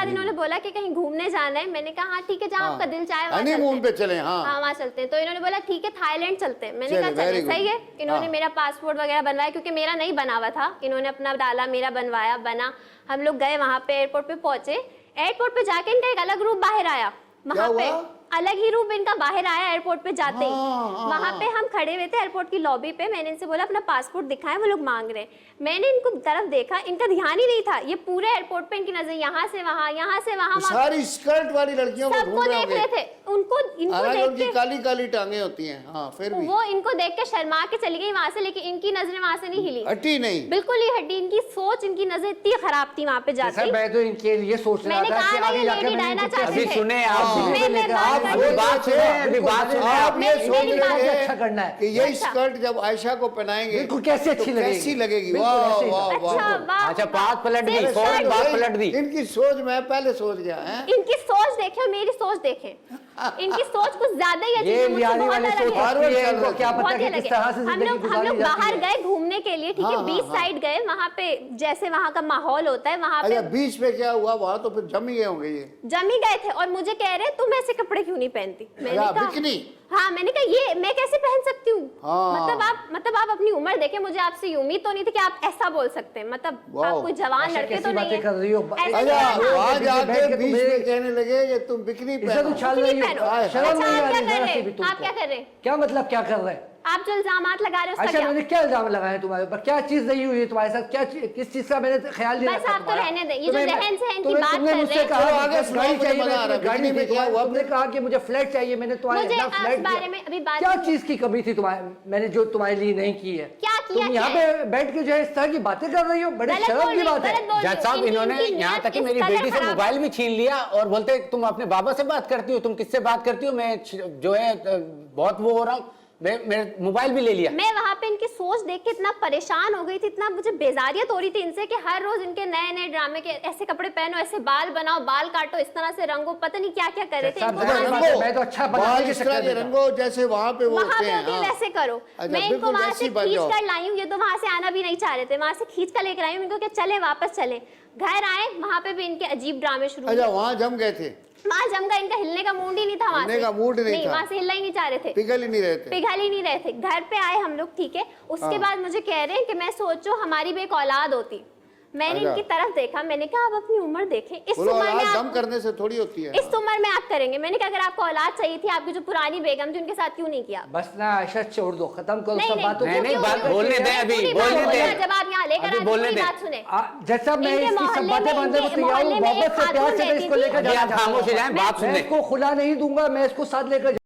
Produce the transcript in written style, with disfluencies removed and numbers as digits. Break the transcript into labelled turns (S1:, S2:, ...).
S1: इन्होंने बोला कि कहीं घूमने जाना है। मैंने कहा हाँ ठीक है, जहाँ आपका दिल चाहे वहाँ
S2: हनीमून पे चलें। हाँ
S1: वहाँ चलते हैं। तो इन्होंने बोला ठीक है थाईलैंड चलते हैं। मैंने कहा चले, सही है। इन्होंने मेरा पासपोर्ट वगैरह बनवाया, क्योंकि मेरा नहीं बना हुआ था, इन्होंने अपना डाला, मेरा बनवाया, बना। हम लोग गए वहाँ पे, एयरपोर्ट पे पहुंचे। एयरपोर्ट पे जाके इनका एक अलग रूप बाहर आया, वहाँ पे अलग ही रूप इनका बाहर आया एयरपोर्ट पे जाते ही। वहाँ पे हम खड़े हुए थे एयरपोर्ट की लॉबी पे। मैंने इनसे बोला अपना पासपोर्ट दिखाएं, वो लोग मांग रहे हैं। मैंने इनको तरफ देखा, इनका ध्यान ही नहीं था। ये पूरे एयरपोर्ट पे इनकी नजर यहाँ से वहाँ, यहाँ से वहाँ,
S2: सारी स्कर्ट वाली लड़कियों को
S1: सबको देख रहे थे। इनको देख के
S2: काली काली टांगे होती हैं। हाँ फिर भी
S1: वो इनको देख के शर्मा के चली गई वहाँ से, लेकिन इनकी नजरें वहाँ से नहीं हिली,
S2: हटी नहीं,
S1: बिल्कुल ही हटी। इनकी सोच, इनकी नजर इतनी खराब थी वहाँ पे जाके।
S3: मैं तो इनके लिए सोच रहा था कि आगे जाकर
S1: अभी
S4: सुने
S2: आप ये सोच रहे हैं
S3: अच्छा करना है
S2: कि ये स्कर्ट जब आयशा को पहनाएंगे
S3: बिल्कुल कैसे अच्छी लगेगी,
S2: कैसी लगेगी। वाह वाह वाह।
S4: अच्छा बात पलट दी, फौरन बात पलट दी।
S2: इनकी सोच मैं पहले सोच गया है।
S1: इनकी सोच देखे और मेरी सोच देखे, इनकी सोच कुछ ज्यादा ही अच्छी है, मुझसे बहुत अलग है।
S3: इनको क्या पता कि किस तरह से
S1: हम लोग बाहर गए घूमने के लिए, ठीक है, बीच साइड गए। वहाँ पे जैसे वहाँ का माहौल होता है, वहाँ पे
S2: बीच पे क्या हुआ, वहाँ तो फिर जम ही गए होंगे ये।
S1: जम ही गए थे और मुझे कह रहे तुम ऐसे कपड़े क्यों नहीं पहनती। मैंने कहा
S2: बिकनी।
S1: हाँ, मैंने कहा ये मैं कैसे पहन सकती हूँ। मतलब आप अपनी उम्र देखे, मुझे आपसे ये उम्मीद तो नहीं थी कि आप ऐसा बोल सकते हैं। मतलब आप कोई जवान लड़के तो नहीं है।
S2: आज आके बीच में कहने लगे कि तुम बिकनी पहनो।
S1: आप क्या कर रहे हैं?
S3: क्या मतलब क्या कर रहे हैं
S1: आप जो इल्जामात लगा रहे हो?
S3: अच्छा मैंने क्या इल्जाम लगाया तुम्हारे ऊपर? क्या चीज नहीं हुई तुम्हारे साथ? क्या किस चीज का मैंने ख्याल नहीं रखा?
S1: बस आप तो रहने दें, ये जो रहन सहन की बात कर रहे हैं।
S3: मुझसे कहा गाड़ी चाहिए, गाड़ी में क्या हुआ? तुमने कहा कि मुझे फ्लैट चाहिए, मैंने तुम्हारे फ्लैट बारे में अभी बात। क्या चीज की कमी थी तुम्हारे, मैंने जो तुम्हारे लिए नहीं की है?
S1: क्या किया?
S3: तुम यहाँ पे बैठ के जो है इस तरह की बातें कर रही हो, बड़े शर्म की बात है।
S4: जज साहब इन्होंने यहाँ तक कि मेरी बेटी से मोबाइल भी छीन लिया और बोलते तुम अपने बाबा से बात करती हो, तुम किससे बात करती हो, मैं जो है बहुत वो हो रहा हूँ, मेरे मोबाइल भी ले लिया।
S1: मैं वहाँ पे इनकी सोच देख के इतना परेशान हो गई थी, इतना मुझे बेजारियत हो रही थी इनसे कि हर रोज इनके नए नए ड्रामे के, ऐसे कपड़े पहनो, ऐसे बाल बनाओ, बाल काटो, इस तरह से रंगो, पता नहीं क्या क्या कर रहे थे।
S3: मैं तो अच्छा
S2: रंगो जैसे वहाँ पे वो होते हैं,
S1: वैसे करो। मैं इनको वहाँ से खींच कर लाई हूँ, ये तो वहाँ से आना भी नहीं चाह रहे थे, वहाँ से खींच कर लेकर आई हूँ इनको कि चले वापस चले। घर आए, वहाँ पे भी इनके अजीब ड्रामे शुरू।
S2: अच्छा वहाँ जम गए थे?
S1: वहाँ जम गए, इनका हिलने का मूड ही नहीं था, वहाँ से हिलना ही नहीं चाह रहे थे,
S2: पिघल ही नहीं रहे थे। घर पे आए हम लोग, ठीक है, उसके बाद मुझे कह रहे हैं कि मैं सोचो हमारी भी एक औलाद होती। मैंने इनकी तरफ देखा, मैंने कहा आप अपनी उम्र देखें, इस उम्र में आप दम करने से थोड़ी होती है,
S1: इस उम्र में आप करेंगे। मैंने कहा अगर आपको औलाद चाहिए थी, आपकी जो पुरानी बेगम थी उनके साथ क्यों नहीं किया?
S3: बस ना आयशा छोड़ दो, खत्म करो सब बातों को।
S4: नहीं बात बोलने दें, अभी बोलने दें,
S1: जब आप यहाँ लेकर आए पूरी बात सुने।
S3: जैसा मैं इसकी सब बातें बांधने को तैयार हूँ, मोहब्बत से प्यार से इसको लेकर जाना,
S4: खामोश हो जाएं, बात सुने।
S3: मैं इसको खुला नहीं दूंगा, मैं इसको साथ लेकर